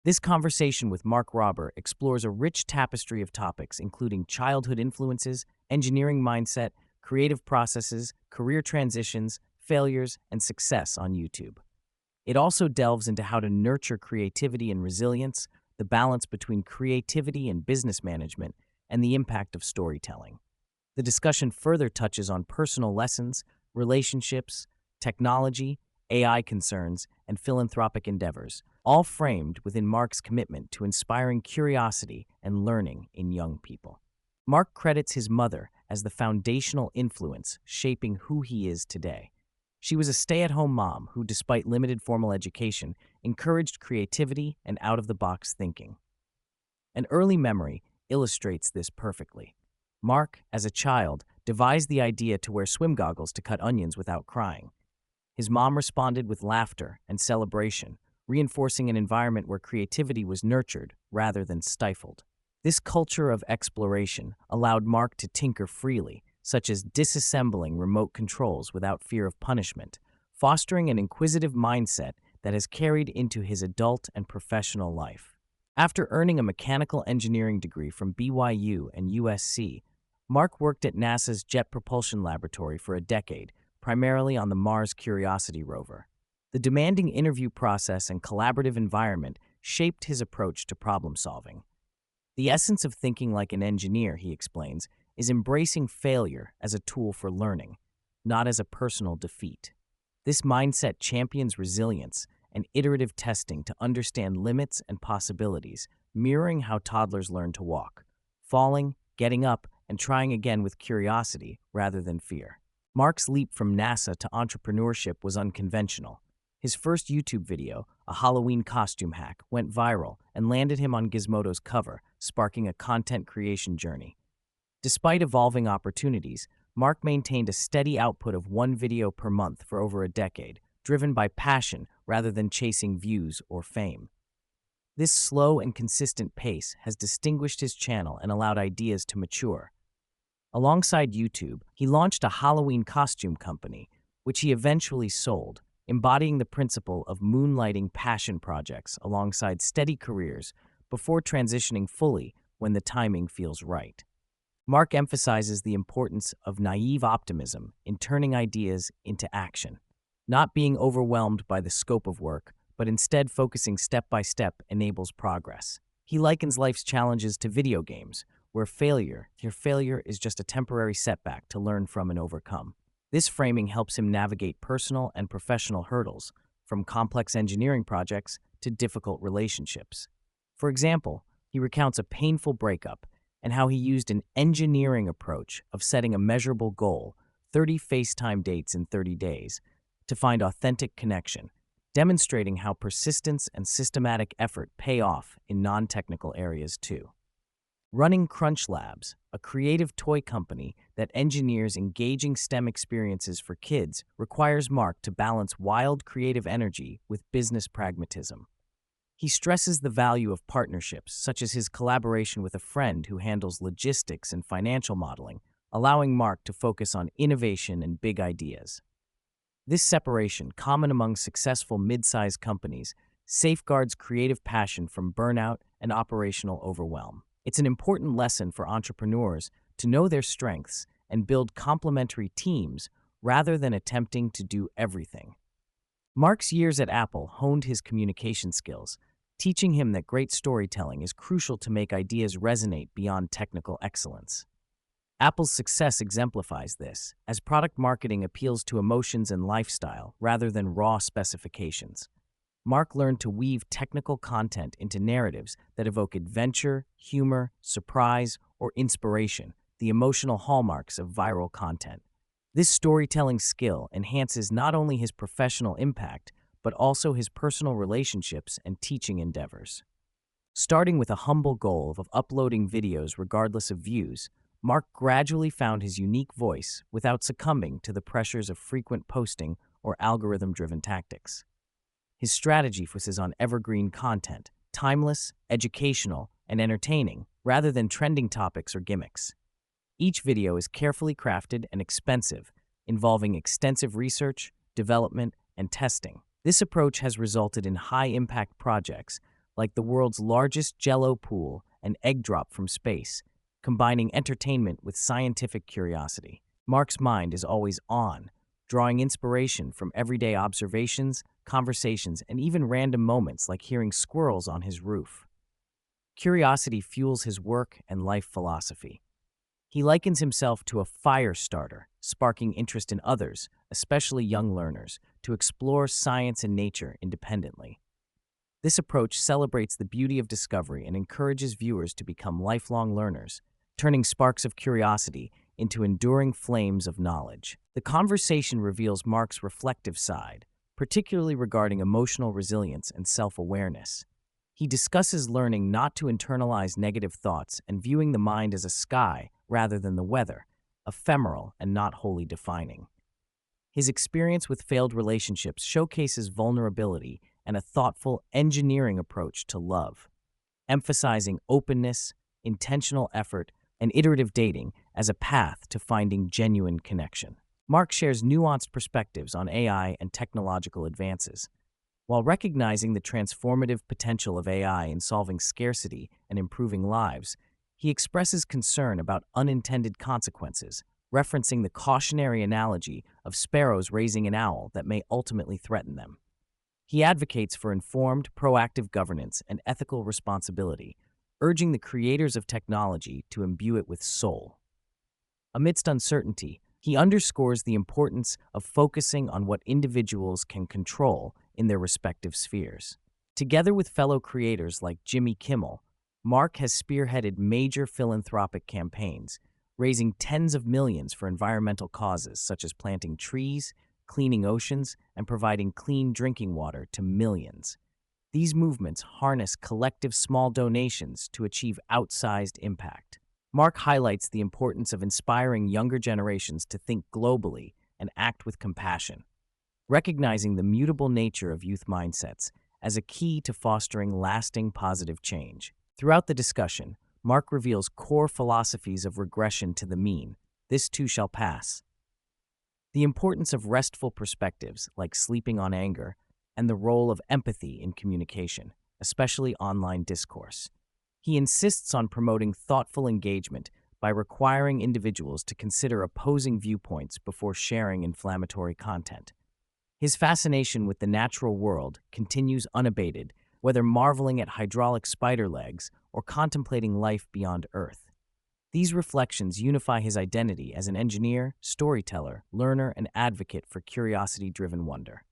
This conversation with Mark Robber explores a rich tapestry of topics, including childhood influences, engineering mindset, creative processes, career transitions, failures, and success on YouTube. It also delves into how to nurture creativity and resilience, the balance between creativity and business management, and the impact of storytelling. The discussion further touches on personal lessons, relationships, technology, AI concerns, and philanthropic endeavors, all framed within Mark's commitment to inspiring curiosity and learning in young people. Mark credits his mother as the foundational influence shaping who he is today. She was a stay-at-home mom who, despite limited formal education, encouraged creativity and out-of-the-box thinking. An early memory illustrates this perfectly. Mark, as a child, devised the idea to wear swim goggles to cut onions without crying. His mom responded with laughter and celebration, reinforcing an environment where creativity was nurtured rather than stifled. This culture of exploration allowed Mark to tinker freely, such as disassembling remote controls without fear of punishment, fostering an inquisitive mindset that has carried into his adult and professional life. After earning a mechanical engineering degree from BYU and USC, Mark worked at NASA's Jet Propulsion Laboratory for a decade, primarily on the Mars Curiosity rover. The demanding interview process and collaborative environment shaped his approach to problem solving. The essence of thinking like an engineer, he explains, is embracing failure as a tool for learning, not as a personal defeat. This mindset champions resilience and iterative testing to understand limits and possibilities, mirroring how toddlers learn to walk, falling, getting up, and trying again with curiosity rather than fear. Mark's leap from NASA to entrepreneurship was unconventional. His first YouTube video, a Halloween costume hack, went viral and landed him on Gizmodo's cover, sparking a content creation journey. Despite evolving opportunities, Mark maintained a steady output of one video per month for over a decade, driven by passion rather than chasing views or fame. This slow and consistent pace has distinguished his channel and allowed ideas to mature. Alongside YouTube, he launched a Halloween costume company, which he eventually sold, embodying the principle of moonlighting passion projects alongside steady careers before transitioning fully when the timing feels right. Mark emphasizes the importance of naive optimism in turning ideas into action, not being overwhelmed by the scope of work, but instead focusing step by step enables progress. He likens life's challenges to video games, where your failure is just a temporary setback to learn from and overcome. This framing helps him navigate personal and professional hurdles, from complex engineering projects to difficult relationships. For example, he recounts a painful breakup and how he used an engineering approach of setting a measurable goal, 30 FaceTime dates in 30 days, to find authentic connection, demonstrating how persistence and systematic effort pay off in non-technical areas too. Running Crunch Labs, a creative toy company that engineers engaging STEM experiences for kids, requires Mark to balance wild creative energy with business pragmatism. He stresses the value of partnerships, such as his collaboration with a friend who handles logistics and financial modeling, allowing Mark to focus on innovation and big ideas. This separation, common among successful mid-sized companies, safeguards creative passion from burnout and operational overwhelm. It's an important lesson for entrepreneurs to know their strengths and build complementary teams rather than attempting to do everything. Mark's years at Apple honed his communication skills, teaching him that great storytelling is crucial to make ideas resonate beyond technical excellence. Apple's success exemplifies this, as product marketing appeals to emotions and lifestyle rather than raw specifications. Mark learned to weave technical content into narratives that evoke adventure, humor, surprise, or inspiration, the emotional hallmarks of viral content. This storytelling skill enhances not only his professional impact, but also his personal relationships and teaching endeavors. Starting with a humble goal of uploading videos regardless of views, Mark gradually found his unique voice without succumbing to the pressures of frequent posting or algorithm-driven tactics. His strategy focuses on evergreen content, timeless, educational, and entertaining, rather than trending topics or gimmicks. Each video is carefully crafted and expensive, involving extensive research, development, and testing. This approach has resulted in high-impact projects like the world's largest jello pool and egg drop from space, combining entertainment with scientific curiosity. Mark's mind is always on, drawing inspiration from everyday observations, conversations, and even random moments like hearing squirrels on his roof. Curiosity fuels his work and life philosophy. He likens himself to a fire starter, sparking interest in others, especially young learners, to explore science and nature independently. This approach celebrates the beauty of discovery and encourages viewers to become lifelong learners, turning sparks of curiosity into enduring flames of knowledge. The conversation reveals Mark's reflective side, particularly regarding emotional resilience and self-awareness. He discusses learning not to internalize negative thoughts and viewing the mind as a sky rather than the weather, ephemeral and not wholly defining. His experience with failed relationships showcases vulnerability and a thoughtful, engineering approach to love, emphasizing openness, intentional effort, and iterative dating as a path to finding genuine connection. Mark shares nuanced perspectives on AI and technological advances. While recognizing the transformative potential of AI in solving scarcity and improving lives, he expresses concern about unintended consequences, referencing the cautionary analogy of sparrows raising an owl that may ultimately threaten them. He advocates for informed, proactive governance and ethical responsibility, urging the creators of technology to imbue it with soul. Amidst uncertainty, he underscores the importance of focusing on what individuals can control in their respective spheres. Together with fellow creators like Jimmy Kimmel, Mark has spearheaded major philanthropic campaigns, raising tens of millions for environmental causes such as planting trees, cleaning oceans, and providing clean drinking water to millions. These movements harness collective small donations to achieve outsized impact. Mark highlights the importance of inspiring younger generations to think globally and act with compassion, recognizing the mutable nature of youth mindsets as a key to fostering lasting positive change. Throughout the discussion, Mark reveals core philosophies of regression to the mean, this too shall pass, the importance of restful perspectives like sleeping on anger, and the role of empathy in communication, especially online discourse. He insists on promoting thoughtful engagement by requiring individuals to consider opposing viewpoints before sharing inflammatory content. His fascination with the natural world continues unabated, whether marveling at hydraulic spider legs or contemplating life beyond Earth. These reflections unify his identity as an engineer, storyteller, learner, and advocate for curiosity-driven wonder.